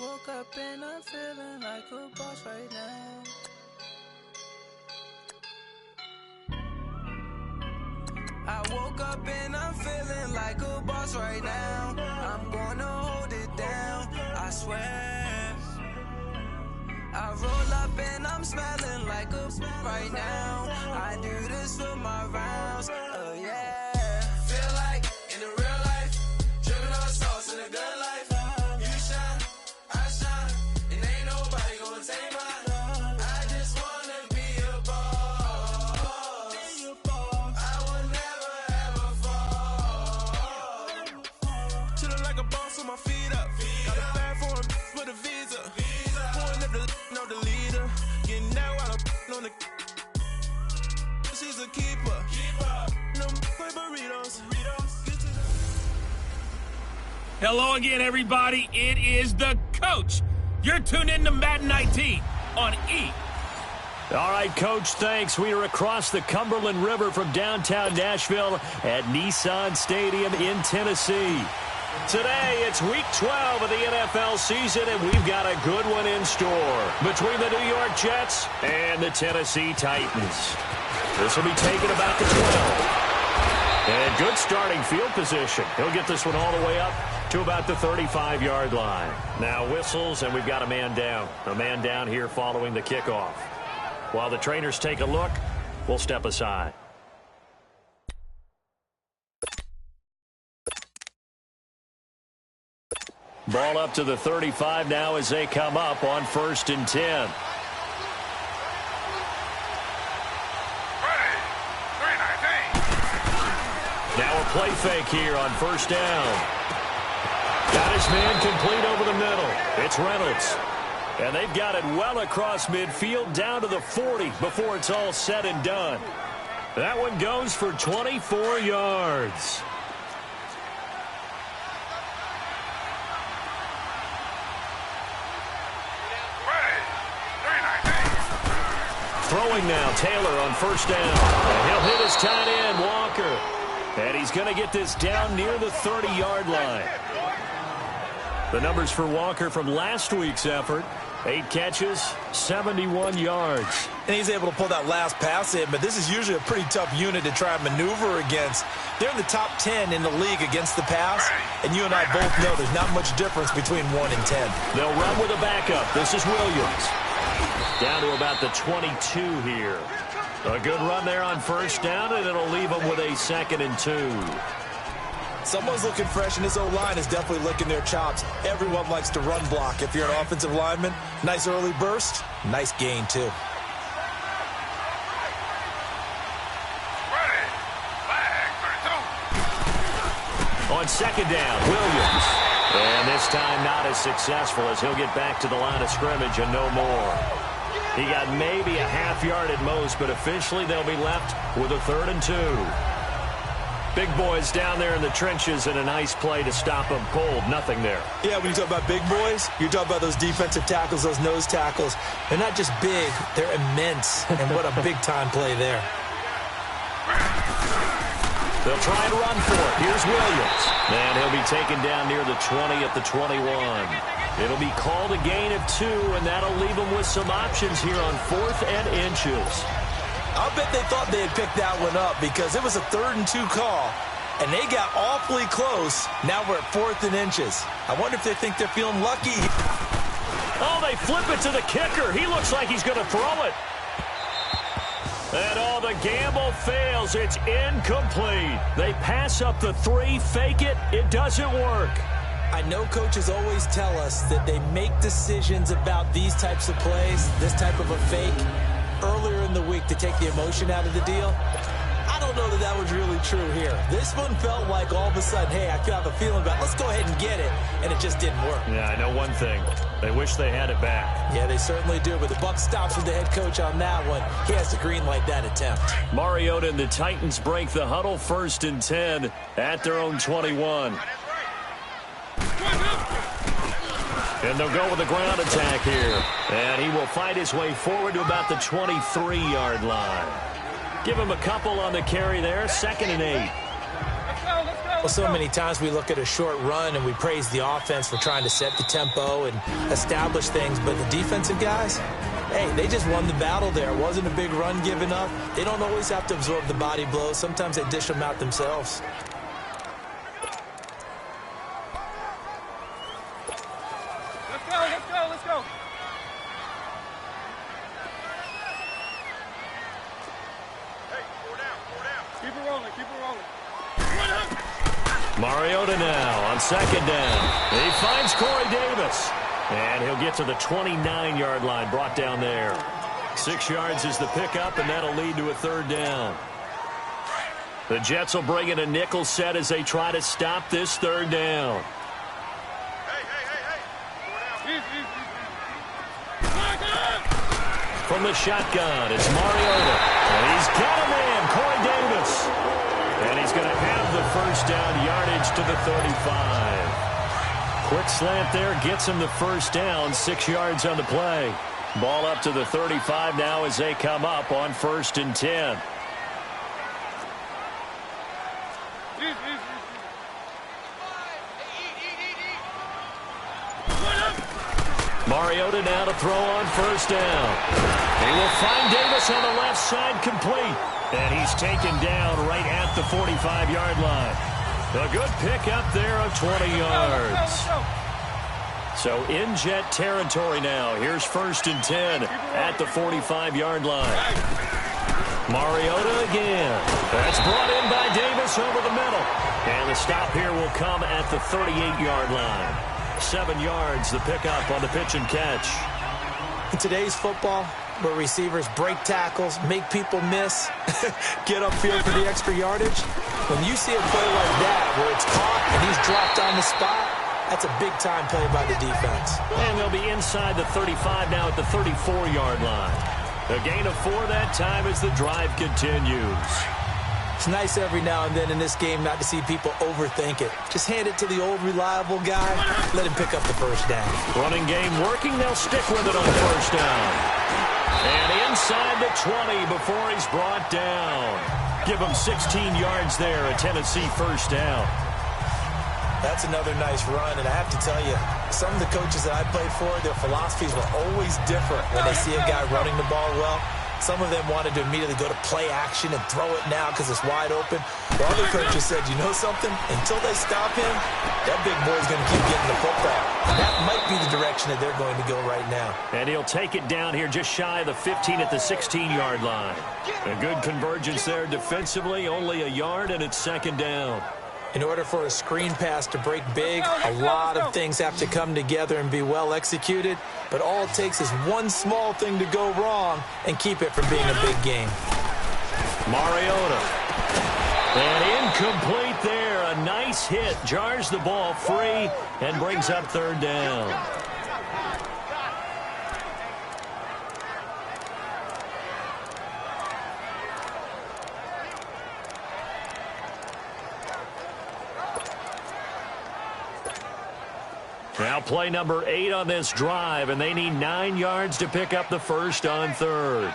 woke up and I'm feeling like a boss right now. I woke up and I'm feeling like a boss right now. I'm gonna hold it down, I swear. I roll up and I'm smelling like a right now. I do this for my rounds, oh yeah. Feel like in the real life, dripping on sauce in a good life. You shine, I shine, and ain't nobody gonna take mine. I just wanna be a boss. I will never ever fall. Chillin' like a boss with my feet up. Got a bag for him with a visa. Pulling up the know the leader. Getting out while I'm on the. She's a keeper. No play burritos. Hello again, everybody. It is the coach. You're tuned in to Madden 19 on E. All right, Coach, thanks. We are across the Cumberland River from downtown Nashville at Nissan Stadium in Tennessee. Today, it's Week 12 of the NFL season, and we've got a good one in store between the New York Jets and the Tennessee Titans. This will be taken about the 12. And good starting field position. He'll get this one all the way up to about the 35-yard line. Now whistles, and we've got a man down. A man down here following the kickoff. While the trainers take a look, we'll step aside. Ball up to the 35 now as they come up on 1st and 10. Now a play fake here on 1st down. Got his man complete over the middle. It's Reynolds. And they've got it well across midfield down to the 40 before it's all said and done. That one goes for 24 yards. Throwing now, Taylor on 1st down. And he'll hit his tight end, Walker. And he's going to get this down near the 30-yard line. The numbers for Walker from last week's effort: 8 catches, 71 yards. And he's able to pull that last pass in, but this is usually a pretty tough unit to try and maneuver against. They're in the top 10 in the league against the pass, and you and I both know there's not much difference between 1 and 10. They'll run with a backup. This is Williams. Down to about the 22 here. A good run there on 1st down, and it'll leave them with a 2nd and 2. Someone's looking fresh, and his O-line is definitely licking their chops. Everyone likes to run block. If you're an offensive lineman, nice early burst, nice gain, too. On 2nd down, Williams. And this time not as successful as he'll get back to the line of scrimmage and no more. He got maybe a half yard at most, but officially they'll be left with a 3rd and 2. Big boys down there in the trenches, and a nice play to stop them cold. Nothing there. Yeah, when you talk about big boys, you're talking about those defensive tackles, those nose tackles. They're not just big, they're immense. And what a big-time play there. They'll try and run for it. Here's Williams. And he'll be taken down near the 20 at the 21. It'll be called a gain of 2, and that'll leave them with some options here on 4th and inches. I'll bet they thought they had picked that one up because it was a 3rd and 2 call, and they got awfully close. Now we're at 4th and inches. I wonder if they think they're feeling lucky. Oh, they flip it to the kicker. He looks like he's going to throw it. And the gamble fails. It's incomplete. They pass up the 3, fake it. It doesn't work. I know coaches always tell us that they make decisions about these types of plays, this type of a fake, earlier in the week to take the emotion out of the deal. I don't know that that was really true here. This one felt like all of a sudden, hey, I have a feeling about it. Let's go ahead and get it, and it just didn't work. Yeah, I know one thing. They wish they had it back. Yeah, they certainly do, but the buck stops with the head coach on that one. He has to green light that attempt. Mariota and the Titans break the huddle, 1st and 10 at their own 21. And they'll go with a ground attack here. And he will fight his way forward to about the 23-yard line. Give him a couple on the carry there. 2nd and 8. Let's go, let's go. Well, so many times we look at a short run and we praise the offense for trying to set the tempo and establish things, but the defensive guys, hey, they just won the battle there. It wasn't a big run given up. They don't always have to absorb the body blows. Sometimes they dish them out themselves. Let's go. Hey, four down. Keep it rolling. Mariota now on second down. He finds Corey Davis. And he'll get to the 29-yard line, brought down there. 6 yards is the pickup, and that'll lead to a third down. The Jets will bring in a nickel set as they try to stop this third down. From the shotgun, it's Mariota. And he's got a man, Corey Davis. And he's going to have the first down, yardage to the 35. Quick slant there, gets him the first down, 6 yards on the play. Ball up to the 35 now as they come up on 1st and 10. Mariota now to throw on 1st down. He will find Davis on the left side, complete. And he's taken down right at the 45-yard line. A good pickup there of 20 yards. So in Jet territory now. Here's 1st and 10 at the 45-yard line. Mariota again. That's brought in by Davis over the middle. And the stop here will come at the 38-yard line. 7 yards, the pickup on the pitch and catch. In today's football, where receivers break tackles, make people miss, get upfield for the extra yardage, when you see a play like that where it's caught and he's dropped on the spot, that's a big-time play by the defense. And they'll be inside the 35 now at the 34-yard line. A gain of 4 that time as the drive continues. It's nice every now and then in this game not to see people overthink it. Just hand it to the old reliable guy, let him pick up the first down. Running game working, they'll stick with it on 1st down. And inside the 20 before he's brought down. Give him 16 yards there, a Tennessee first down. That's another nice run, and I have to tell you, some of the coaches that I played for, their philosophies were always different when they see a guy running the ball well. Some of them wanted to immediately go to play action and throw it now because it's wide open. While other coaches said, you know something? Until they stop him, that big boy's going to keep getting the football. And that might be the direction that they're going to go right now. And he'll take it down here just shy of the 15 at the 16-yard line. A good convergence there defensively, only a yard, and it's 2nd down. In order for a screen pass to break big, a lot of things have to come together and be well executed. But all it takes is one small thing to go wrong and keep it from being a big game. Mariota. And incomplete there. A nice hit. Jars the ball free and brings up 3rd down. Now play number 8 on this drive, and they need 9 yards to pick up the first on 3rd.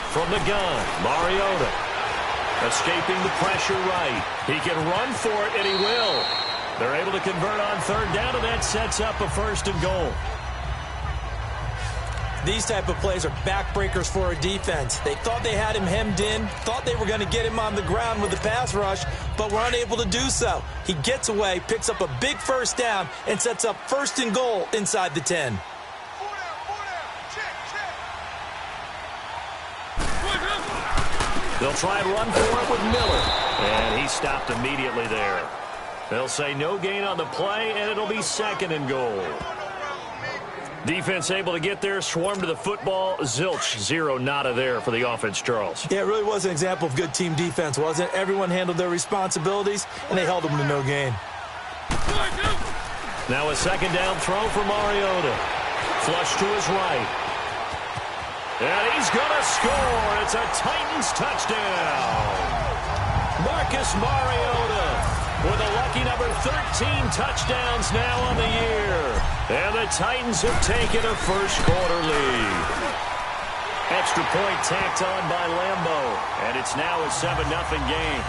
From the gun, Mariota. Escaping the pressure right. He can run for it, and he will. They're able to convert on 3rd down, and that sets up a 1st and goal. These type of plays are backbreakers for a defense. They thought they had him hemmed in, thought they were going to get him on the ground with the pass rush, but were unable to do so. He gets away, picks up a big first down, and sets up 1st and goal inside the 10. They'll try and run for it with Miller, and he stopped immediately there. They'll say no gain on the play, and it'll be 2nd and goal. Defense able to get there, swarm to the football. Zilch, 0 nada there for the offense, Charles. Yeah, it really was an example of good team defense, wasn't it? Everyone handled their responsibilities, and they held them to no gain. Now a 2nd down throw for Mariota. Flush to his right. And he's going to score. It's a Titans touchdown. Marcus Mariota with a lucky number 13 touchdowns now on the year. And the Titans have taken a first-quarter lead. Extra point tacked on by Lambeau. And it's now a 7-0 game.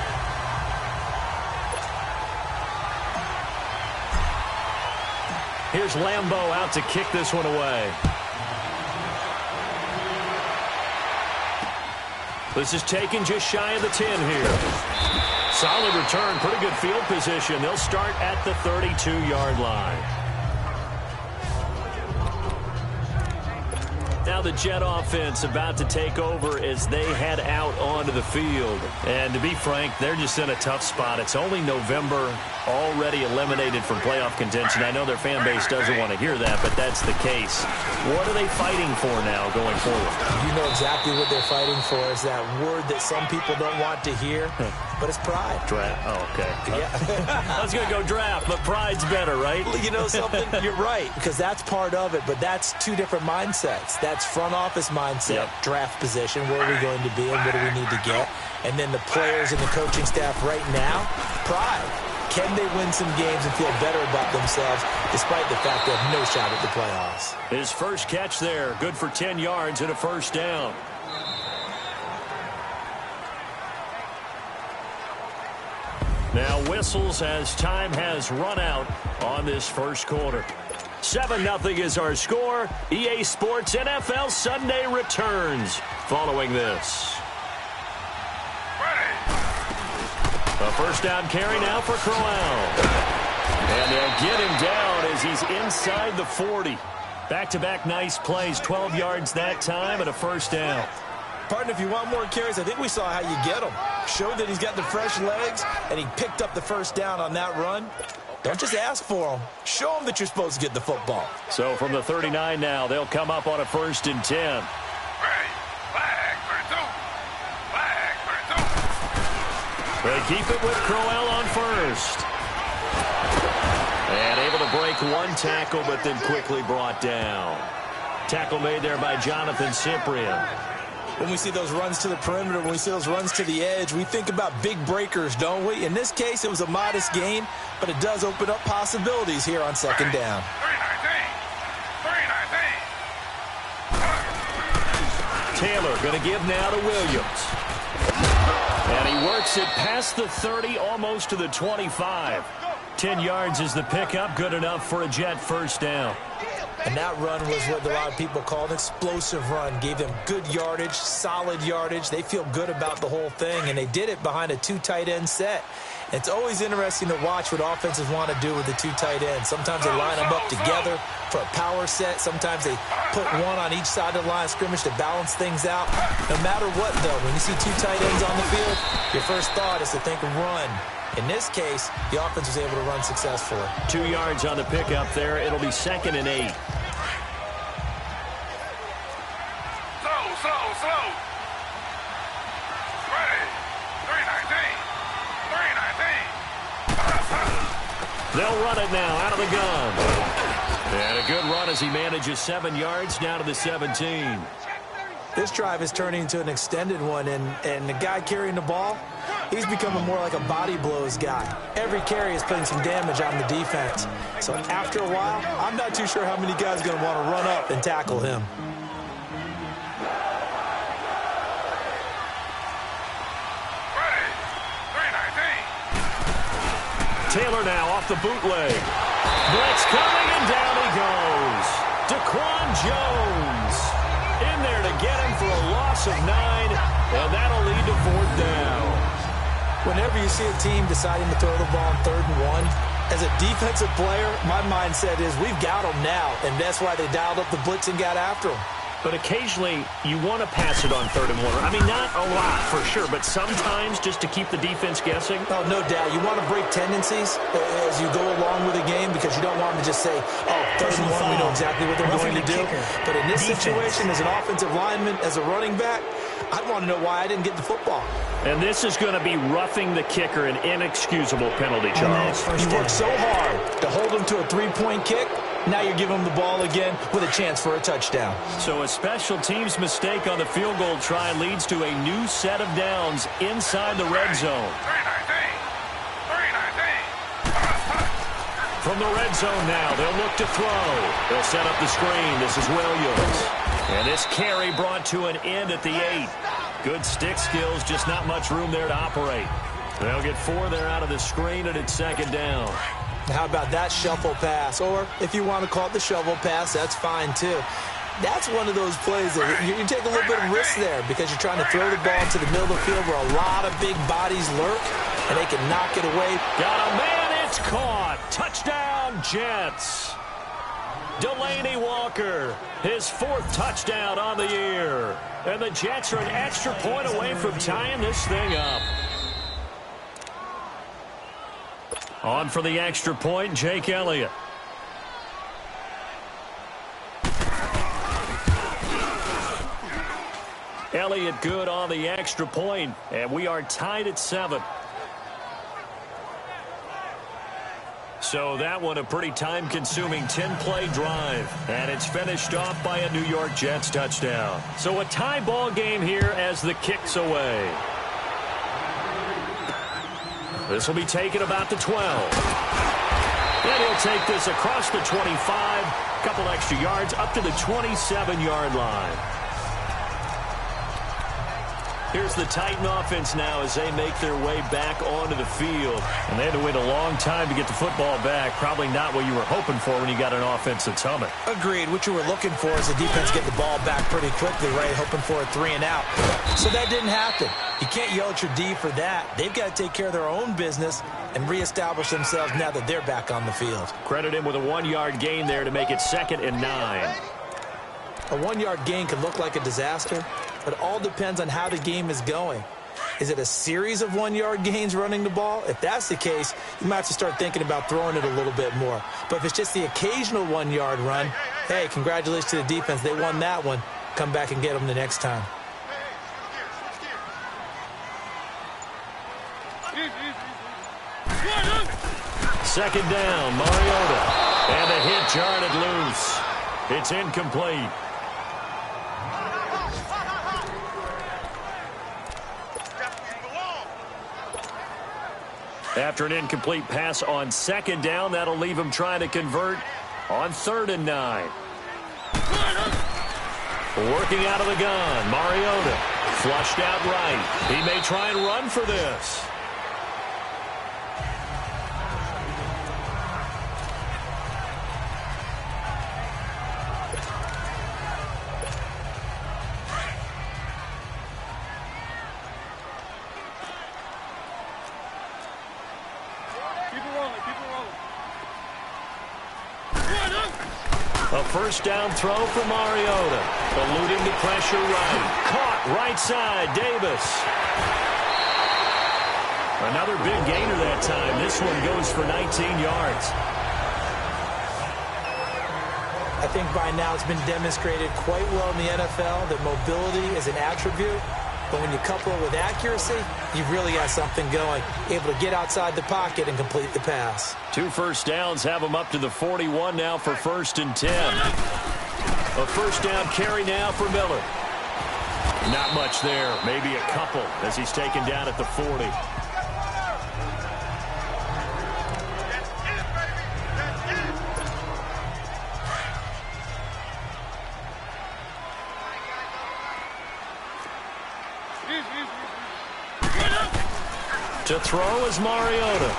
Here's Lambeau out to kick this one away. This is taken just shy of the 10 here. Solid return, pretty good field position. They'll start at the 32-yard line. Now the Jet offense about to take over as they head out onto the field. And to be frank, they're just in a tough spot. It's only November, already eliminated from playoff contention. I know their fan base doesn't want to hear that, but that's the case. What are they fighting for now going forward? You know exactly what they're fighting for. Is that word that some people don't want to hear, but it's pride. Draft. Oh, okay. Yeah. I was going to go draft, but pride's better, right? Well, you know something? You're right, because that's part of it, but that's two different mindsets. That's front office mindset, draft position, where are we going to be and what do we need to get? And then the players and the coaching staff right now, pride. Can they win some games and feel better about themselves despite the fact they have no shot at the playoffs? His first catch there, good for 10 yards and a first down. Now whistles as time has run out on this first quarter. 7-0 is our score. EA Sports NFL Sunday returns following this. A first down carry now for Crowell. And they'll get him down as he's inside the 40. Back-to-back nice plays, 12 yards that time and a first down. Partner, if you want more carries, I think we saw how you get them. Showed that he's got the fresh legs, and he picked up the first down on that run. Don't just ask for them. Show them that you're supposed to get the football. So from the 39 now, they'll come up on a 1st and 10. They keep it with Crowell on first. And able to break one tackle, but then quickly brought down. Tackle made there by Jonathan Cyprien. When we see those runs to the perimeter, when we see those runs to the edge, we think about big breakers, don't we? In this case, it was a modest gain, but it does open up possibilities here on second down. Taylor going to give now to Williams. And he works it past the 30, almost to the 25. 10 yards is the pickup, good enough for a Jet first down. And that run was what a lot of people call an explosive run. Gave them good yardage, solid yardage. They feel good about the whole thing, and they did it behind a 2 tight end set. It's always interesting to watch what offenses want to do with the 2 tight ends. Sometimes they line them up together for a power set. Sometimes they put one on each side of the line of scrimmage to balance things out. No matter what, though, when you see 2 tight ends on the field, your first thought is to think run. In this case, the offense was able to run successfully. 2 yards on the pickup there. It'll be 2nd and 8. Slow. Ready. 319. They'll run it now out of the gun. And a good run as he manages 7 yards down to the 17. This drive is turning into an extended one, and the guy carrying the ball, he's becoming more like a body blows guy. Every carry is putting some damage on the defense. So after a while, I'm not too sure how many guys are going to want to run up and tackle him. Taylor now off the bootleg. Blitz coming, and down he goes. Daquan Jones in there to get him for a loss of 9, and that'll lead to 4th down. Whenever you see a team deciding to throw the ball on 3rd and 1, as a defensive player, my mindset is we've got them now, and that's why they dialed up the blitz and got after them. But occasionally, you want to pass it on 3rd and 1. I mean, not a lot for sure, but sometimes just to keep the defense guessing. Oh, no doubt. You want to break tendencies as you go along with the game because you don't want them to just say, oh, 3rd and 1, we know exactly what they're going to do. But in this situation, as an offensive lineman, as a running back, I'd want to know why I didn't get the football. And this is going to be roughing the kicker, an inexcusable penalty, Charles. You worked so hard to hold him to a 3-point kick. Now you're giving him the ball again with a chance for a touchdown. So a special teams mistake on the field goal try leads to a new set of downs inside the red zone. 319. From the red zone now, they'll look to throw. They'll set up the screen. This is Williams. And this carry brought to an end at the 8. Good stick skills, just not much room there to operate. They'll get 4 there out of the screen, and it's 2nd down. How about that shuffle pass? Or if you want to call it the shovel pass, that's fine too. That's one of those plays that you take a little bit of risk there because you're trying to throw the ball into the middle of the field where a lot of big bodies lurk, and they can knock it away. Got a man, it's caught. Touchdown, Jets. Delaney Walker, his 4th touchdown on the year. And the Jets are an extra point away from tying this thing up. On for the extra point, Jake Elliott. Elliott good on the extra point, and we are tied at 7. So that one a pretty time-consuming 10-play drive, and it's finished off by a New York Jets touchdown. So a tie ball game here as the kick's away. This will be taken about the 12. And he'll take this across the 25, a couple extra yards up to the 27-yard line. Here's the Titan offense now as they make their way back onto the field. And they had to wait a long time to get the football back. Probably not what you were hoping for when you got an offense that's humming. Agreed. What you were looking for is the defense get the ball back pretty quickly, right? Hoping for a 3-and-out. So that didn't happen. You can't yell at your D for that. They've got to take care of their own business and reestablish themselves now that they're back on the field. Credit him with a 1-yard gain there to make it 2nd and 9. A 1-yard gain can look like a disaster, but it all depends on how the game is going. Is it a series of 1-yard gains running the ball? If that's the case, you might have to start thinking about throwing it a little bit more. But if it's just the occasional 1-yard run, hey, congratulations to the defense. They won that one. Come back and get them the next time. Second down, Mariota. And a hit jarred it loose. It's incomplete. After an incomplete pass on 2nd down, that'll leave him trying to convert on 3rd and 9. Working out of the gun, Mariota. Flushed out right. He may try and run for this. A first down throw for Mariota. Eluding the pressure right. Caught right side, Davis. Another big gainer that time. This one goes for 19 yards. I think by now it's been demonstrated quite well in the NFL that mobility is an attribute. But when you couple it with accuracy, you've really got something going. Able to get outside the pocket and complete the pass. 2 first downs have him up to the 41 now for 1st and 10. A first down carry now for Miller. Not much there. Maybe a couple as he's taken down at the 40. To throw is Mariota.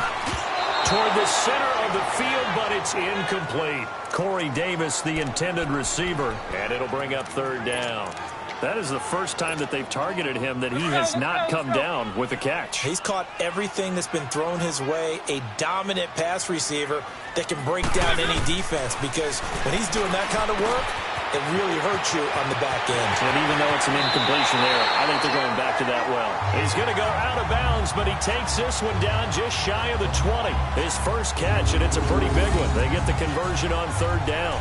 Toward the center of the field, but it's incomplete. Corey Davis, the intended receiver, and it'll bring up 3rd down. That is the first time that they've targeted him that he has not come down with a catch. He's caught everything that's been thrown his way. A dominant pass receiver that can break down any defense, because when he's doing that kind of work, it really hurts you on the back end. And even though it's an incompletion there, I think they're going back to that well. He's going to go out of bounds, but he takes this one down just shy of the 20. His first catch, and it's a pretty big one. They get the conversion on 3rd down.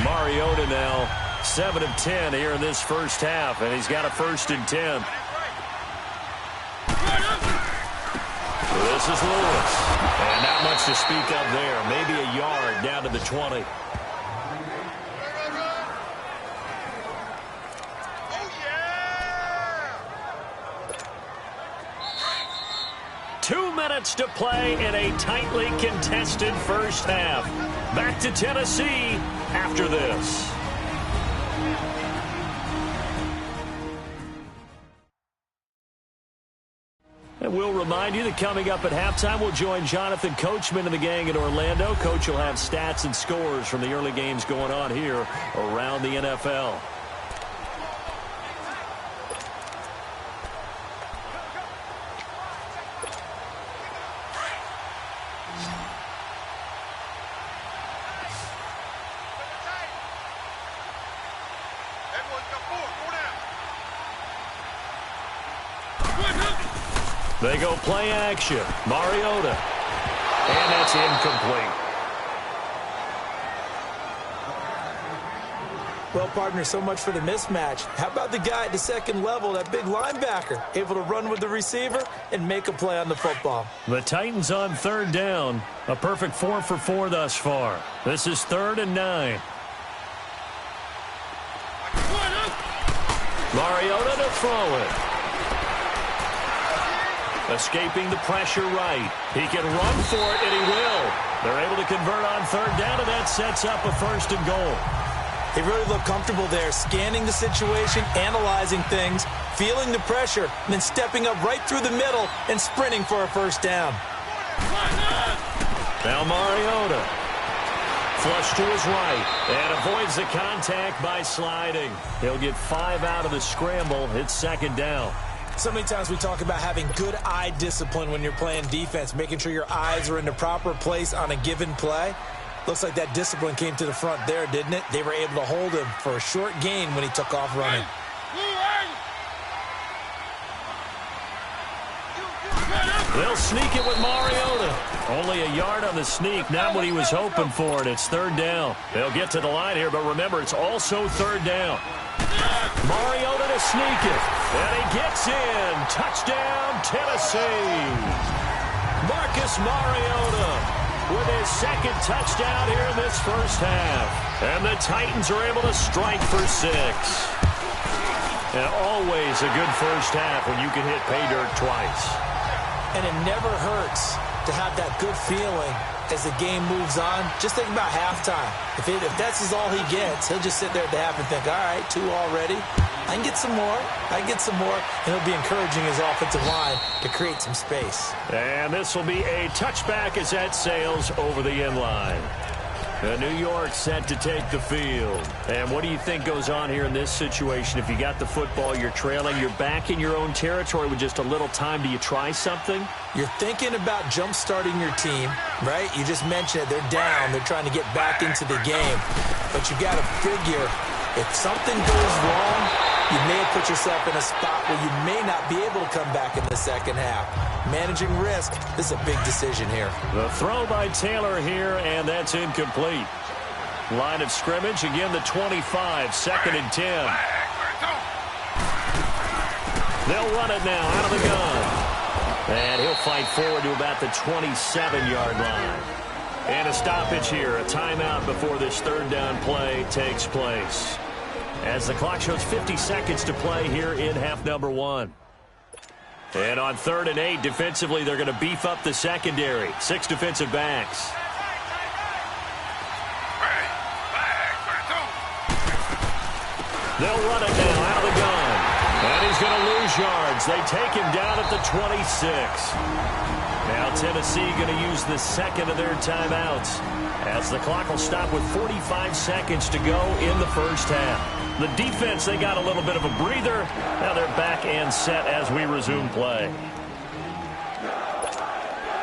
Mariota now 7 of 10 here in this first half, and he's got a 1st and 10. This is Lewis. And not much to speak of there. Maybe a yard down to the 20. Two minutes to play in a tightly contested first half. Back to Tennessee after this. And we'll remind you that coming up at halftime, we'll join Jonathan Coachman and the gang in Orlando. Coach will have stats and scores from the early games going on here around the NFL. They go play action. Mariota. And that's incomplete. Well, partner, so much for the mismatch. How about the guy at the second level, that big linebacker, able to run with the receiver and make a play on the football? The Titans on 3rd down. A perfect 4 for 4 thus far. This is 3rd and 9. Mariota to throw it. Escaping the pressure right. He can run for it, and he will. They're able to convert on 3rd down, and that sets up a 1st and goal. They really look comfortable there, scanning the situation, analyzing things, feeling the pressure, and then stepping up right through the middle and sprinting for a 1st down. Now Mariota. Flush to his right, and avoids the contact by sliding. He'll get 5 out of the scramble. It's 2nd down. So many times we talk about having good eye discipline when you're playing defense, making sure your eyes are in the proper place on a given play. Looks like that discipline came to the front there, didn't it? They were able to hold him for a short gain when he took off running. They'll sneak it with Mariota. Only a yard on the sneak, not what he was hoping for, and it's 3rd down. They'll get to the line here, but remember, it's also 3rd down. Mariota to sneak it, and he gets in. Touchdown, Tennessee. Marcus Mariota with his 2nd touchdown here in this 1st half. And the Titans are able to strike for 6. And always a good 1st half when you can hit pay dirt twice. And it never hurts to have that good feeling as the game moves on. Just think about halftime. If that's all he gets, he'll just sit there at the half and think, all right, 2 already. I can get some more. I can get some more. And he'll be encouraging his offensive line to create some space. And this will be a touchback as that sails over the end line. New York set to take the field. And what do you think goes on here in this situation? If you got the football, you're trailing, you're back in your own territory with just a little time. Do you try something? You're thinking about jump-starting your team, right? You just mentioned it. They're down. They're trying to get back into the game. But you got to figure if something goes wrong, you may have put yourself in a spot where you may not be able to come back in the 2nd half. Managing risk, this is a big decision here. The throw by Taylor here, and that's incomplete. Line of scrimmage, again the 25, 2nd and 10. They'll run it now out of the gun. And he'll fight forward to about the 27-yard line. And a stoppage here, a timeout before this 3rd down play takes place. As the clock shows 50 seconds to play here in half number 1. And on 3rd and 8, defensively, they're going to beef up the secondary. 6 defensive backs. They'll run it now out of the gun. And he's going to lose yards. They take him down at the 26. Now Tennessee going to use the 2nd of their timeouts as the clock will stop with 45 seconds to go in the 1st half. The defense, they got a little bit of a breather. Now they're back and set as we resume play.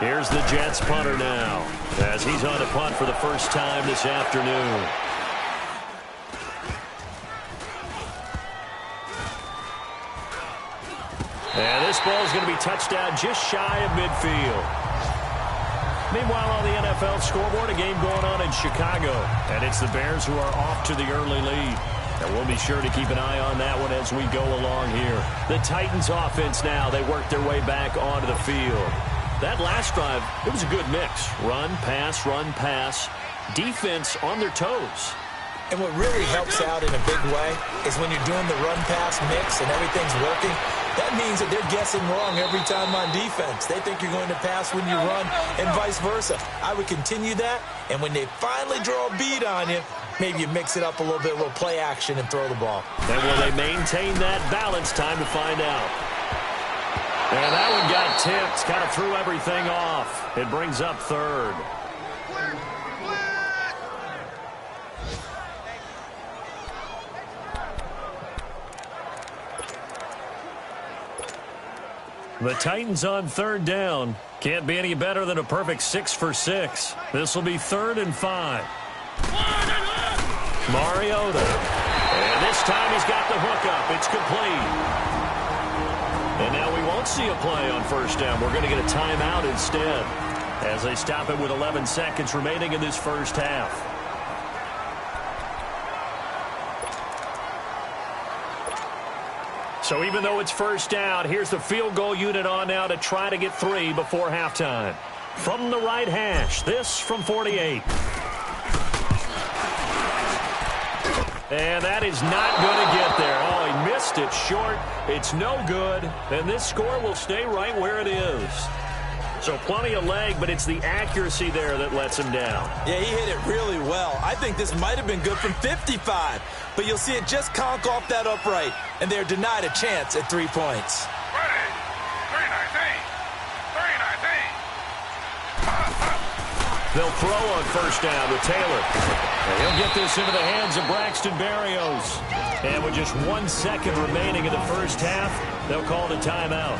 Here's the Jets punter now as he's on a punt for the first time this afternoon. And this ball is going to be touched down just shy of midfield. Meanwhile, on the NFL scoreboard, a game going on in Chicago. And it's the Bears who are off to the early lead. And we'll be sure to keep an eye on that one as we go along here. The Titans offense now, they work their way back onto the field. That last drive, it was a good mix. Run, pass, defense on their toes. And what really helps out in a big way is when you're doing the run-pass mix and everything's working, that means that they're guessing wrong every time on defense. They think you're going to pass when you run and vice versa. I would continue that, and when they finally draw a bead on you, maybe you mix it up a little bit, a little play action, and throw the ball. And will they maintain that balance? Time to find out. And that one got tipped, kind of threw everything off. It brings up third. The Titans on third down. Can't be any better than a perfect 6 for 6. This will be 3rd and 5. Mariota. And this time he's got the hookup. It's complete. And now we won't see a play on first down. We're going to get a timeout instead as they stop it with 11 seconds remaining in this first half. So even though it's first down, here's the field goal unit on now to try to get 3 before halftime. From the right hash, this from 48. And that is not going to get there. Oh, he missed it short. It's no good. And this score will stay right where it is. So plenty of leg, but it's the accuracy there that lets him down. Yeah, he hit it really well. I think this might have been good from 55. But you'll see it just conk off that upright. And they're denied a chance at 3 points. Ready. 3-19. They'll throw on first down to Taylor. And he'll get this into the hands of Braxton Berrios. And with just 1 second remaining in the first half, they'll call it a timeout.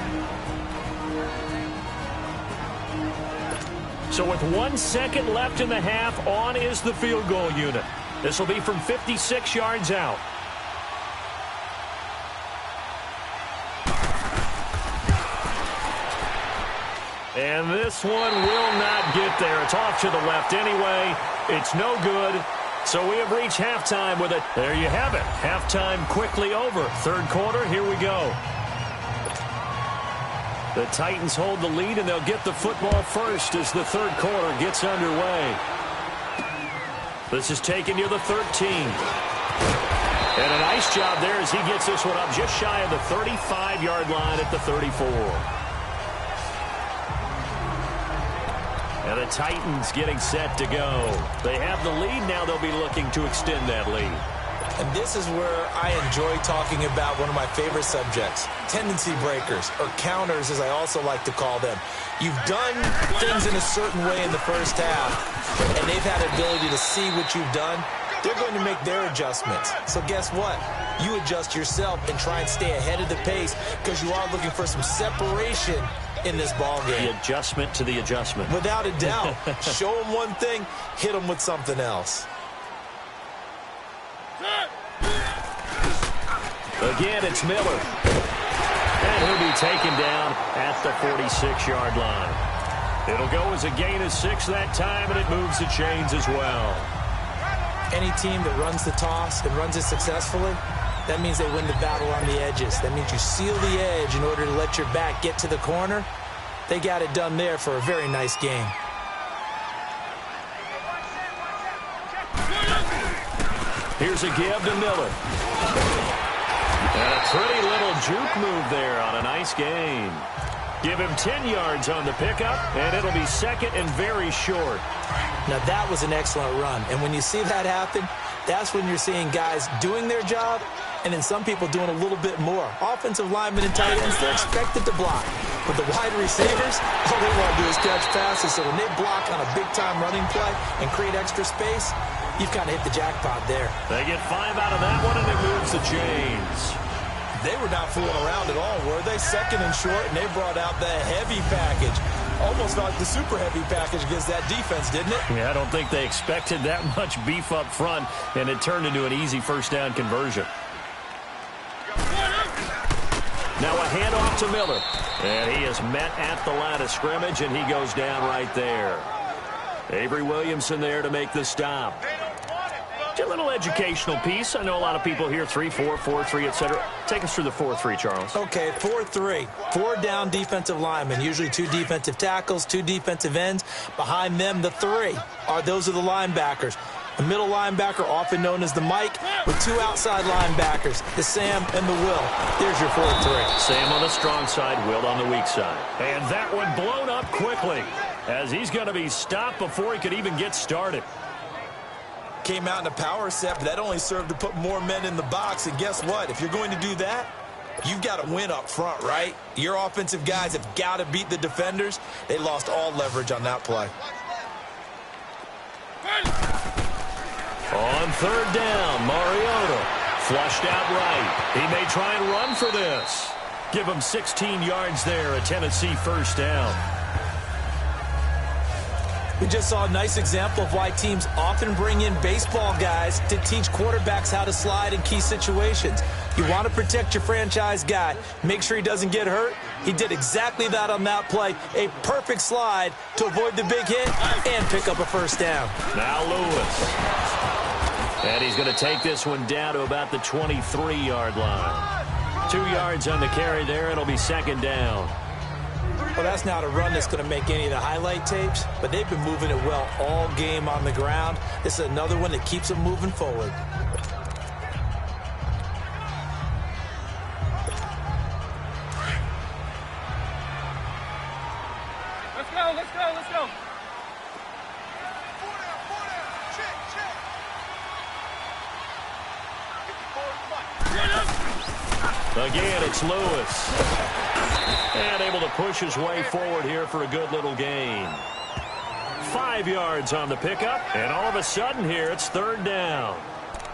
So with 1 second left in the half, on is the field goal unit. This will be from 56 yards out. And this one will not get there. It's off to the left anyway. It's no good. So we have reached halftime with it. There you have it. Halftime quickly over. Third quarter, here we go. The Titans hold the lead, and they'll get the football first as the third quarter gets underway. This is taken near the 13. And a nice job there as he gets this one up just shy of the 35-yard line at the 34. And the Titans getting set to go. They have the lead. Now they'll be looking to extend that lead. And this is where I enjoy talking about one of my favorite subjects, tendency breakers, or counters as I also like to call them. You've done things in a certain way in the first half, and they've had the ability to see what you've done. They're going to make their adjustments. So guess what? You adjust yourself and try and stay ahead of the pace because you are looking for some separation in this ball game. The adjustment to the adjustment. Without a doubt. Show them one thing, hit them with something else. Again, it's Miller. And he'll be taken down at the 46-yard line. It'll go as a gain of 6 that time, and it moves the chains as well. Any team that runs the toss and runs it successfully, that means they win the battle on the edges. That means you seal the edge in order to let your back get to the corner. They got it done there for a very nice game. Here's a give to Miller. And a pretty little juke move there on a nice gain. Give him 10 yards on the pickup, and it'll be second and very short. Now, that was an excellent run. And when you see that happen, that's when you're seeing guys doing their job and then some people doing a little bit more. Offensive linemen and tight ends, they're expected to block. But the wide receivers, all they want to do is catch passes. So when they block on a big-time running play and create extra space, you've kind of hit the jackpot there. They get 5 out of that one, and it moves the chains. They were not fooling around at all, were they? Second and short, and they brought out the heavy package. Almost like the super heavy package against that defense, didn't it? Yeah, I don't think they expected that much beef up front, and it turned into an easy first down conversion. Now a handoff to Miller. And he is met at the line of scrimmage, and he goes down right there. Avery Williamson there to make the stop. A little educational piece. I know a lot of people hear 3-4, 4-3, etc. Take us through the 4-3, Charles. Okay, 4-3. 4 down defensive linemen, usually 2 defensive tackles, 2 defensive ends. Behind them, the 3 those are the linebackers. The middle linebacker, often known as the Mike, with 2 outside linebackers, the Sam and the Will. There's your 4-3. Sam on the strong side, Will on the weak side. And that one blown up quickly as he's going to be stopped before he could even get started. Came out in a power set, but that only served to put more men in the box. And guess what? If you're going to do that, You've got to win up front, right? Your offensive guys have got to beat the defenders. They lost all leverage on that play. On third down, Mariota flushed out right. He may try and run for this. Give him 16 yards there, a Tennessee first down. We just saw a nice example of why teams often bring in baseball guys to teach quarterbacks how to slide in key situations. You want to protect your franchise guy. Make sure he doesn't get hurt. He did exactly that on that play. A perfect slide to avoid the big hit and pick up a first down. Now Lewis. And he's going to take this one down to about the 23-yard line. 2 yards on the carry there. It'll be second down. Well, that's not a run that's going to make any of the highlight tapes, but they've been moving it well all game on the ground. This is another one that keeps them moving forward. Let's go, let's go, let's go. Again, it's Lewis. And able to push his way forward here for a good little gain. 5 yards on the pickup, and all of a sudden here, it's third down.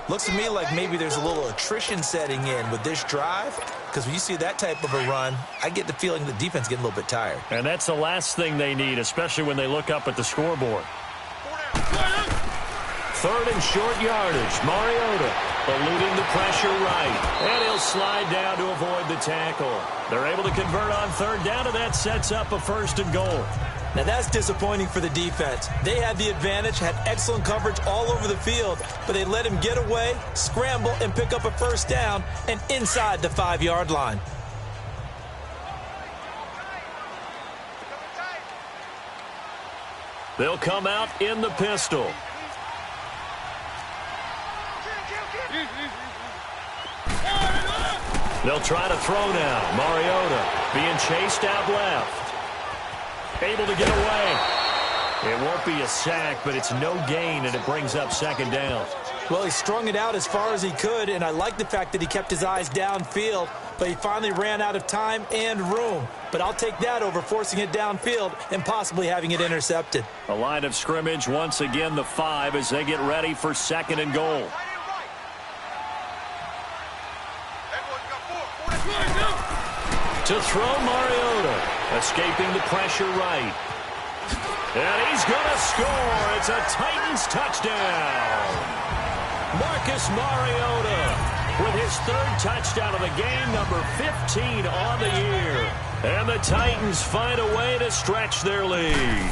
Looks to me like maybe there's a little attrition setting in with this drive, because when you see that type of a run, I get the feeling the defense is getting a little bit tired. And that's the last thing they need, especially when they look up at the scoreboard. Third and short yardage. Mariota eluding the pressure right. And he'll slide down to avoid the tackle. They're able to convert on third down, and that sets up a first and goal. Now that's disappointing for the defense. They had the advantage, had excellent coverage all over the field, but they let him get away, scramble, and pick up a first down and inside the 5-yard line. They'll come out in the pistol. They'll try to throw now. Mariota being chased out left. Able to get away. It won't be a sack, but it's no gain, and it brings up second down. Well, he strung it out as far as he could, and I like the fact that he kept his eyes downfield, but he finally ran out of time and room. But I'll take that over forcing it downfield and possibly having it intercepted. A line of scrimmage, once again the 5 as they get ready for second and goal. To throw, Mariota, escaping the pressure right. And he's going to score. It's a Titans touchdown. Marcus Mariota with his third touchdown of the game, number 15 on the year. And the Titans find a way to stretch their lead.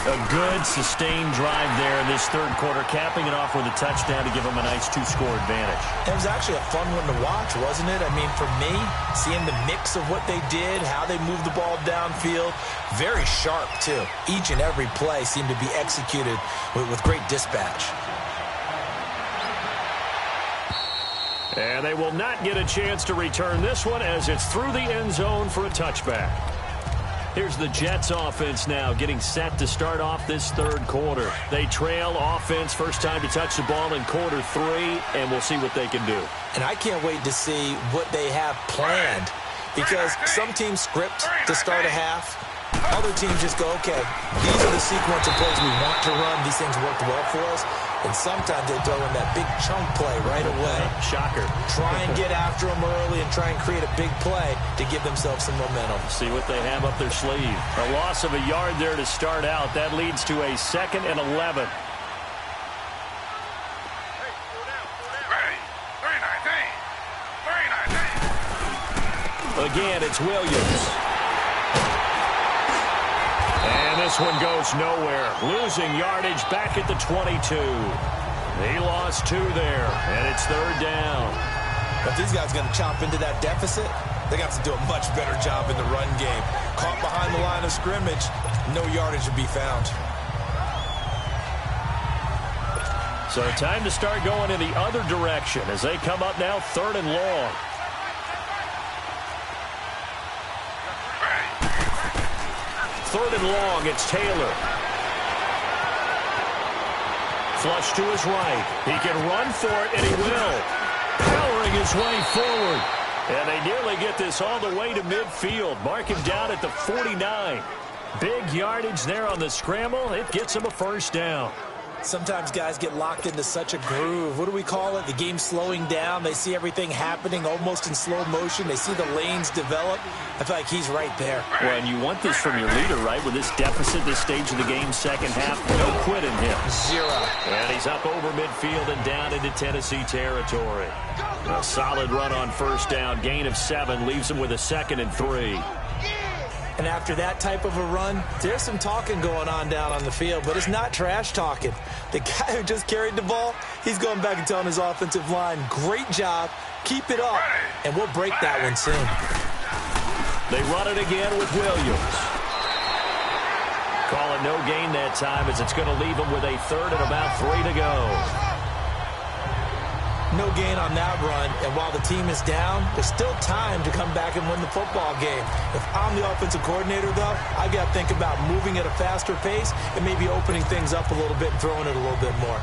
A good, sustained drive there in this third quarter, capping it off with a touchdown to give them a nice 2-score advantage. It was actually a fun one to watch, wasn't it? I mean, for me, seeing the mix of what they did, how they moved the ball downfield, very sharp, too. Each and every play seemed to be executed with great dispatch. And they will not get a chance to return this one as it's through the end zone for a touchback. Here's the Jets offense now getting set to start off this third quarter. They trail offense, first time to touch the ball in quarter 3, and we'll see what they can do. And I can't wait to see what they have planned, because some teams script to start a half. Other teams just go, okay, these are the sequence of plays we want to run. These things worked well for us. And sometimes they throw in that big chunk play right away. Shocker. Try and get after them early and try and create a big play to give themselves some momentum. See what they have up their sleeve. A loss of a yard there to start out. That leads to a 2nd and 11. Again, it's Williams. And this one goes nowhere. Losing yardage back at the 22. He lost 2 there, and it's third down. If these guys are going to chop into that deficit, they got to do a much better job in the run game. Caught behind the line of scrimmage, no yardage to be found. So time to start going in the other direction as they come up now 3rd and long. Third and long, it's Taylor. Flush to his right. He can run for it, and he will. Powering his way forward. And they nearly get this all the way to midfield. Mark him down at the 49. Big yardage there on the scramble. It gets him a first down. Sometimes guys get locked into such a groove. What do we call it? The game slowing down. They see everything happening almost in slow motion. They see the lanes develop. I feel like he's right there. Well, and you want this from your leader, right? With this deficit, this stage of the game, second half, no quit in him. 0. And he's up over midfield and down into Tennessee territory. A solid run on first down. Gain of 7 leaves him with a 2nd and 3. And after that type of a run, there's some talking going on down on the field, but it's not trash talking. The guy who just carried the ball, he's going back and telling his offensive line, great job, keep it up, and we'll break that one soon. They run it again with Williams. Call it no gain that time as it's going to leave him with a 3rd and about 3 to go. No gain on that run, and while the team is down, there's still time to come back and win the football game. If I'm the offensive coordinator, though, I got to think about moving at a faster pace and maybe opening things up a little bit and throwing it a little bit more.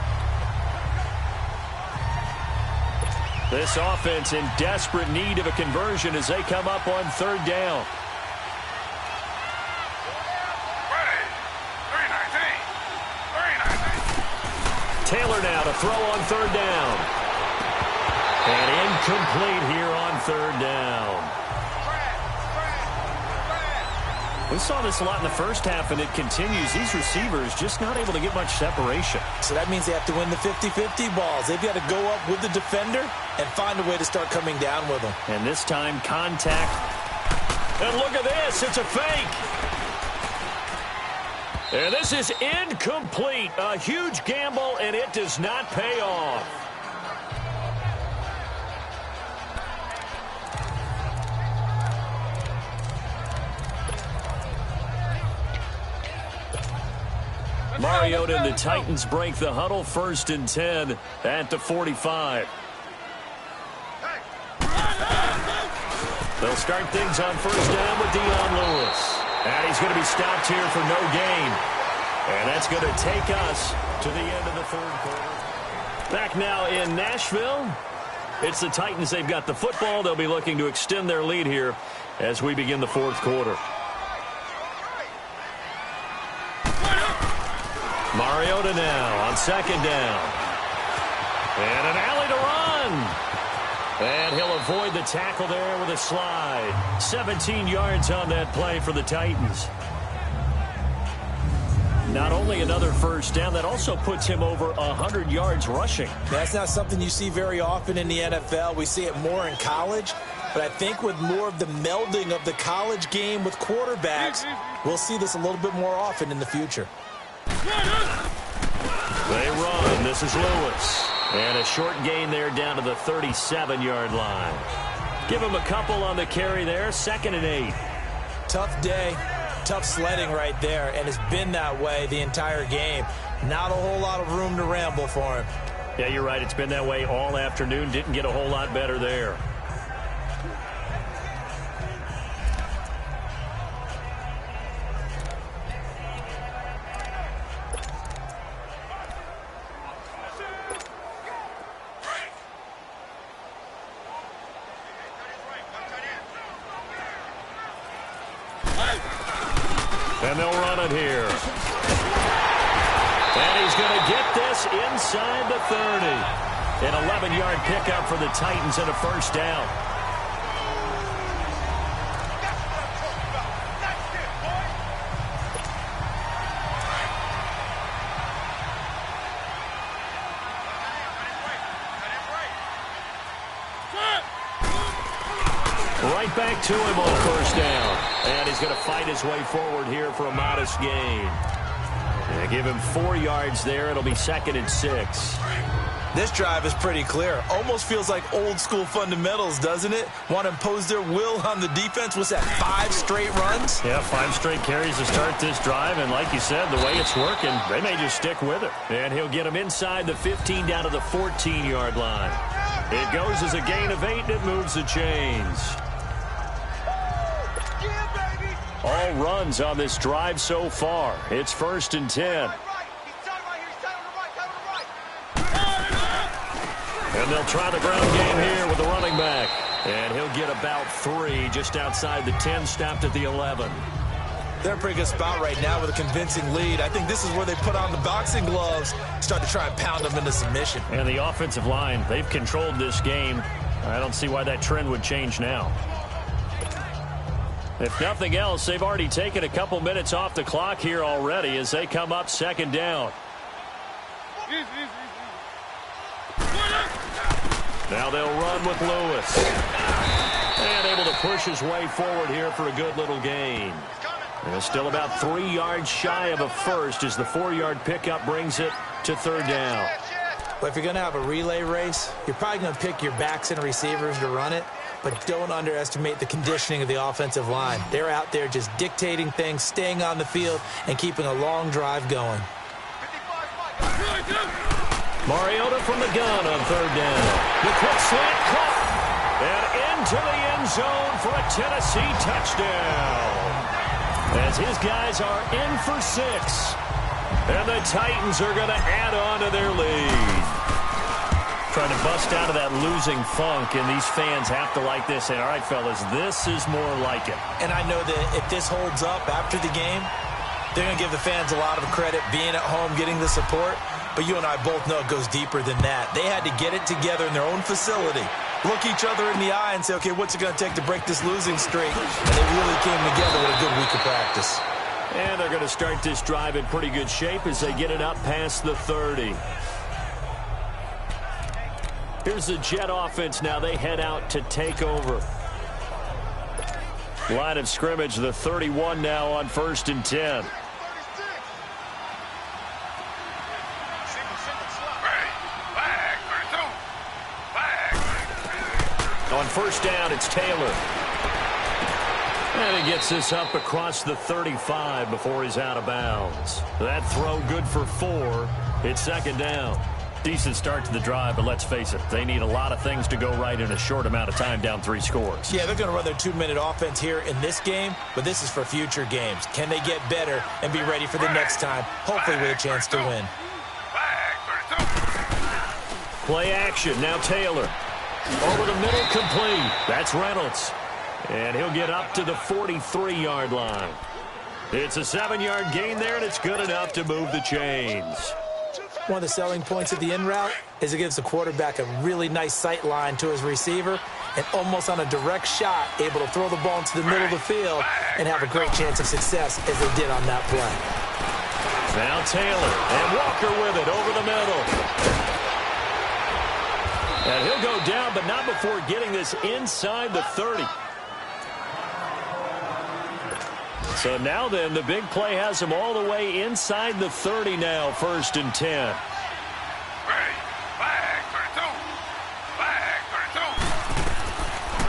This offense in desperate need of a conversion as they come up on 3rd down. Taylor now to throw on 3rd down. And incomplete here on 3rd down. We saw this a lot in the first half, and it continues. These receivers just not able to get much separation. So that means they have to win the 50-50 balls. They've got to go up with the defender and find a way to start coming down with them. And this time, contact. And look at this. It's a fake. And this is incomplete. A huge gamble, and it does not pay off. Mariota and the Titans break the huddle, 1st and 10 at the 45. They'll start things on 1st down with Dion Lewis. And he's going to be stopped here for no gain. And that's going to take us to the end of the 3rd quarter. Back now in Nashville. It's the Titans. They've got the football. They'll be looking to extend their lead here as we begin the 4th quarter. Mariota now on 2nd down. And an alley to run. And he'll avoid the tackle there with a slide. 17 yards on that play for the Titans. Not only another 1st down, that also puts him over 100 yards rushing. That's not something you see very often in the NFL. We see it more in college. But I think with more of the melding of the college game with quarterbacks, we'll see this a little bit more often in the future. They run. This is Lewis. And a short gain there down to the 37-yard line. Give him a couple on the carry there. 2nd and 8. Tough day. Tough sledding right there. And it's been that way the entire game. Not a whole lot of room to ramble for him. Yeah, you're right. It's been that way all afternoon. Didn't get a whole lot better there. And they'll run it here. And he's going to get this inside the 30. An 11-yard pickup for the Titans and a 1st down. Right back to him on 1st down. And he's going to fight his way forward here for a modest gain. They give him 4 yards there. It'll be 2nd and 6. This drive is pretty clear. Almost feels like old school fundamentals, doesn't it? Want to impose their will on the defense. What's that, 5 straight runs? Yeah, 5 straight carries to start this drive. And like you said, the way it's working, they may just stick with it. And he'll get him inside the 15 down to the 14-yard line. It goes as a gain of 8, and it moves the chains. All runs on this drive so far. It's 1st and 10. And they'll try the ground game here with the running back. And he'll get about 3 just outside the 10, stopped at the 11. They're in a pretty good spot right now with a convincing lead. I think this is where they put on the boxing gloves, start to try and pound them into submission. And the offensive line, they've controlled this game. I don't see why that trend would change now. If nothing else, they've already taken a couple minutes off the clock here already as they come up second down. Now they'll run with Lewis. And able to push his way forward here for a good little gain. And still about 3 yards shy of a first as the 4-yard pickup brings it to third down. Well, if you're going to have a relay race, you're probably going to pick your backs and receivers to run it, but don't underestimate the conditioning of the offensive line. They're out there just dictating things, staying on the field, and keeping a long drive going. Mariota from the gun on third down. The quick slant caught. And into the end zone for a Tennessee touchdown. As his guys are in for 6. And the Titans are going to add on to their lead. Trying to bust out of that losing funk, and these fans have to like this. And all right, fellas, this is more like it. And I know that if this holds up after the game, they're going to give the fans a lot of credit being at home, getting the support. But you and I both know it goes deeper than that. They had to get it together in their own facility, look each other in the eye and say, okay, what's it going to take to break this losing streak? And they really came together with a good week of practice. And they're going to start this drive in pretty good shape as they get it up past the 30. Here's the Jet offense now. They head out to take over. Line of scrimmage, the 31 now on 1st and 10. On first down, it's Taylor. And he gets this up across the 35 before he's out of bounds. That throw good for 4. It's second down. Decent start to the drive, but let's face it, they need a lot of things to go right in a short amount of time, down 3 scores. Yeah, they're going to run their 2-minute offense here in this game, but this is for future games. Can they get better and be ready for the next time, hopefully with a chance to win? Play action, now Taylor. Over the middle, complete. That's Reynolds. And he'll get up to the 43-yard line. It's a 7-yard gain there, and it's good enough to move the chains. One of the selling points of the in route is it gives the quarterback a really nice sight line to his receiver and almost on a direct shot able to throw the ball into the middle of the field and have a great chance of success as they did on that play. Now Taylor and Walker with it over the middle. And he'll go down, but not before getting this inside the 30. So now then, the big play has him all the way inside the 30 now, 1st and 10.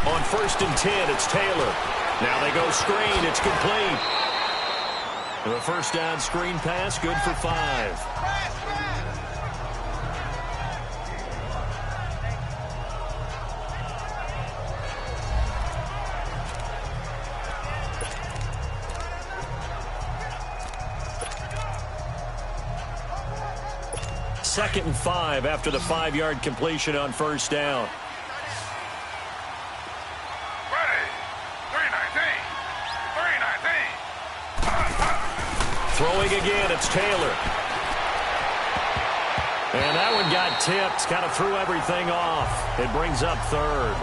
On 1st and 10, it's Taylor. Now they go screen. It's complete. And the first down screen pass, good for 5. Second and 5 after the 5-yard completion on first down. Throwing again, it's Taylor. And that one got tipped, kind of threw everything off. It brings up 3rd.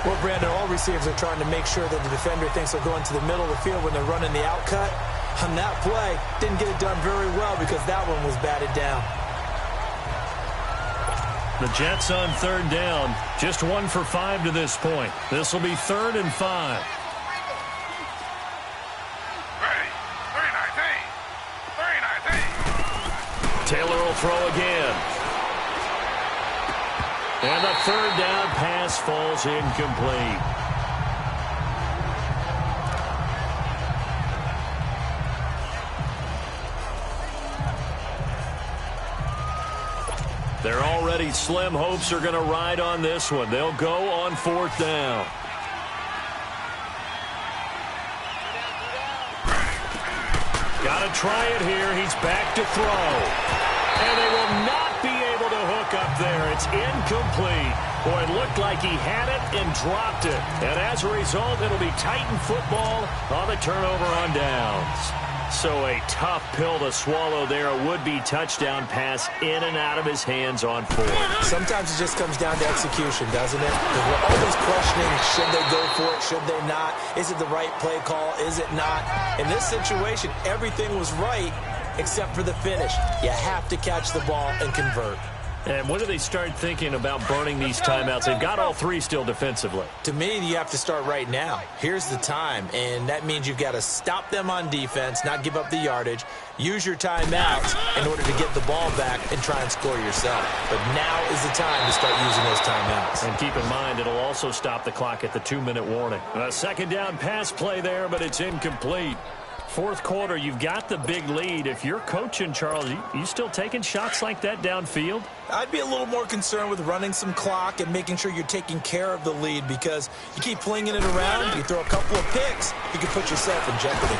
Well, Brandon, all receivers are trying to make sure that the defender thinks they'll go into the middle of the field when they're running the out cut. On that play, didn't get it done very well because that one was batted down. The Jets on 3rd down, just 1 for 5 to this point. This will be 3rd and 5. Taylor will throw again. And the 3rd down pass falls incomplete. They're already slim hopes are going to ride on this one. They'll go on 4th down. Got to try it here. He's back to throw. And they will not be able to hook up there. It's incomplete. Boy, it looked like he had it and dropped it. And as a result, it'll be Titan football on the turnover on downs. So a tough pill to swallow there. A would-be touchdown pass in and out of his hands on fourth. Sometimes it just comes down to execution, doesn't it? Because we're always questioning, should they go for it, should they not? Is it the right play call, is it not? In this situation, everything was right except for the finish. You have to catch the ball and convert. And when do they start thinking about burning these timeouts? They've got all three still defensively. To me, you have to start right now. Here's the time, and that means you've got to stop them on defense, not give up the yardage, use your timeouts in order to get the ball back and try and score yourself. But now is the time to start using those timeouts. And keep in mind, it'll also stop the clock at the 2-minute warning. A second down pass play there, but it's incomplete. Fourth quarter, you've got the big lead. If you're coaching, Charles, you still taking shots like that downfield? I'd be a little more concerned with running some clock and making sure you're taking care of the lead, because you keep flinging it around, you throw a couple of picks, you can put yourself in jeopardy.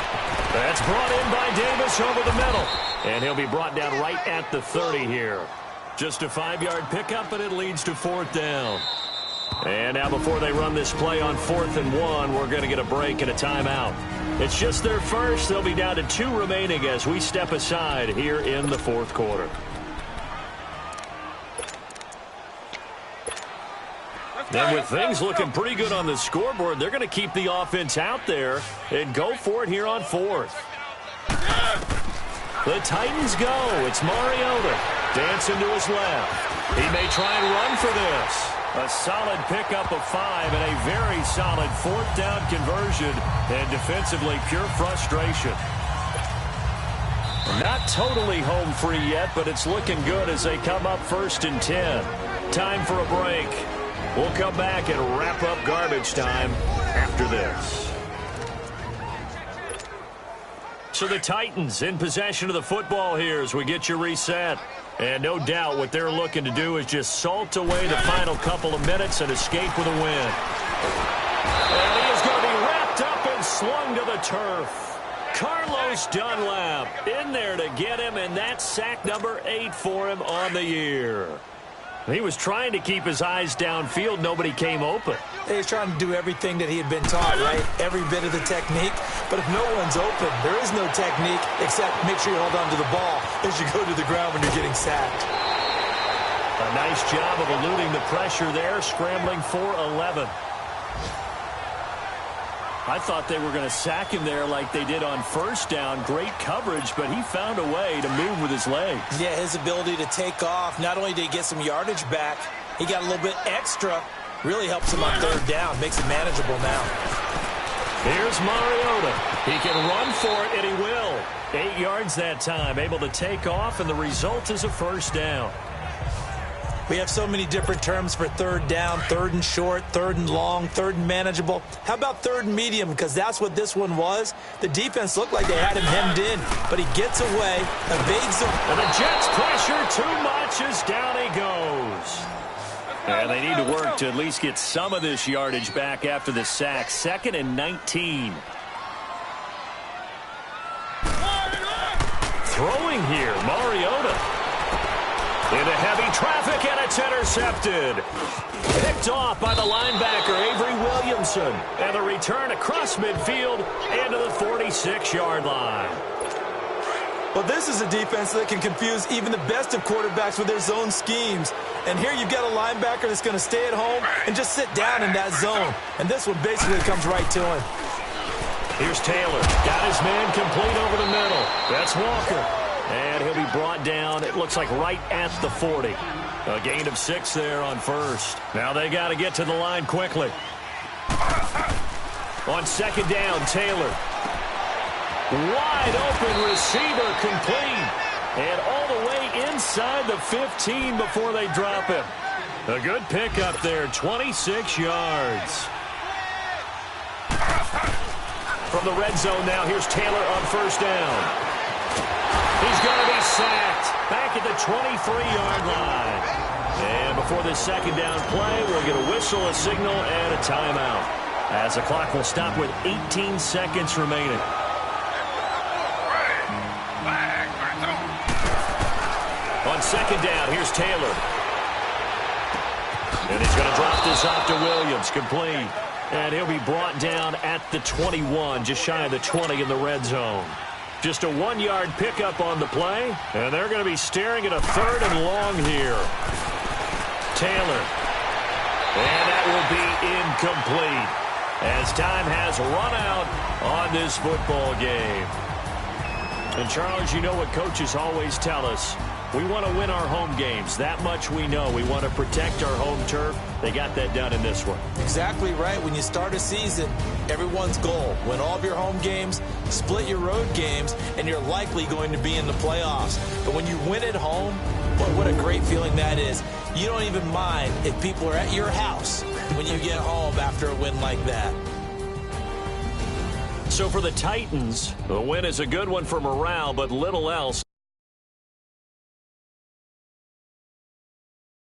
That's brought in by Davis over the middle. And he'll be brought down right at the 30 here. Just a 5-yard pickup, and it leads to fourth down. And now before they run this play on 4th and 1, we're going to get a break and a timeout. It's just their first. They'll be down to 2 remaining as we step aside here in the fourth quarter. And with things looking pretty good on the scoreboard, they're going to keep the offense out there and go for it here on 4th. The Titans go. It's Mariota dancing to his left. He may try and run for this. A solid pickup of 5 and a very solid 4th down conversion, and defensively pure frustration. Not totally home free yet, but it's looking good as they come up 1st and 10. Time for a break. We'll come back and wrap up garbage time after this. So the Titans in possession of the football here as we get you reset. And no doubt what they're looking to do is just salt away the final couple of minutes and escape with a win. And he is going to be wrapped up and slung to the turf. Carlos Dunlap in there to get him, and that's sack number 8 for him on the year. He was trying to keep his eyes downfield. Nobody came open. He was trying to do everything that he had been taught, right? Every bit of the technique. But if no one's open, there is no technique except make sure you hold on to the ball as you go to the ground when you're getting sacked. A nice job of eluding the pressure there, scrambling for 11. I thought they were going to sack him there like they did on 1st down. Great coverage, but he found a way to move with his legs. Yeah, his ability to take off, not only did he get some yardage back, he got a little bit extra. Really helps him on 3rd down, makes it manageable now. Here's Mariota. He can run for it, and he will. 8 yards that time, able to take off, and the result is a 1st down. We have so many different terms for 3rd down, 3rd and short, 3rd and long, 3rd and manageable. How about 3rd and medium? Because that's what this one was. The defense looked like they had him hemmed in, but he gets away, evades him. And the Jets pressure too much as down he goes. And they need to work to at least get some of this yardage back after the sack. 2nd and 19. Throwing here, Mariota. Into heavy traffic, and it's intercepted. Picked off by the linebacker, Avery Williamson. And the return across midfield into the 46-yard line. Well, this is a defense that can confuse even the best of quarterbacks with their zone schemes. And here you've got a linebacker that's going to stay at home and just sit down in that zone. And this one basically comes right to him. Here's Taylor. Got his man complete over the middle. That's Walker. And he'll be brought down, it looks like right at the 40. A gain of 6 there on 1st. Now they got to get to the line quickly. On 2nd down, Taylor. Wide open receiver complete. And all the way inside the 15 before they drop him. A good pickup there, 26 yards. From the red zone now, here's Taylor on 1st down. He's going to be sacked back at the 23-yard line. And before this 2nd down play, we'll get a whistle, a signal, and a timeout. As the clock will stop with 18 seconds remaining. On 2nd down, here's Taylor. And he's going to drop this off to Williams, complete. And he'll be brought down at the 21, just shy of the 20 in the red zone. Just a 1-yard pickup on the play, and they're going to be staring at a 3rd and long here. Taylor. And that will be incomplete as time has run out on this football game. And, Charles, you know what coaches always tell us. We want to win our home games. That much we know. We want to protect our home turf. They got that done in this one. Exactly right. When you start a season, everyone's goal, win all of your home games, split your road games, and you're likely going to be in the playoffs. But when you win at home, what a great feeling that is. You don't even mind if people are at your house when you get home after a win like that. So for the Titans, the win is a good one for morale, but little else.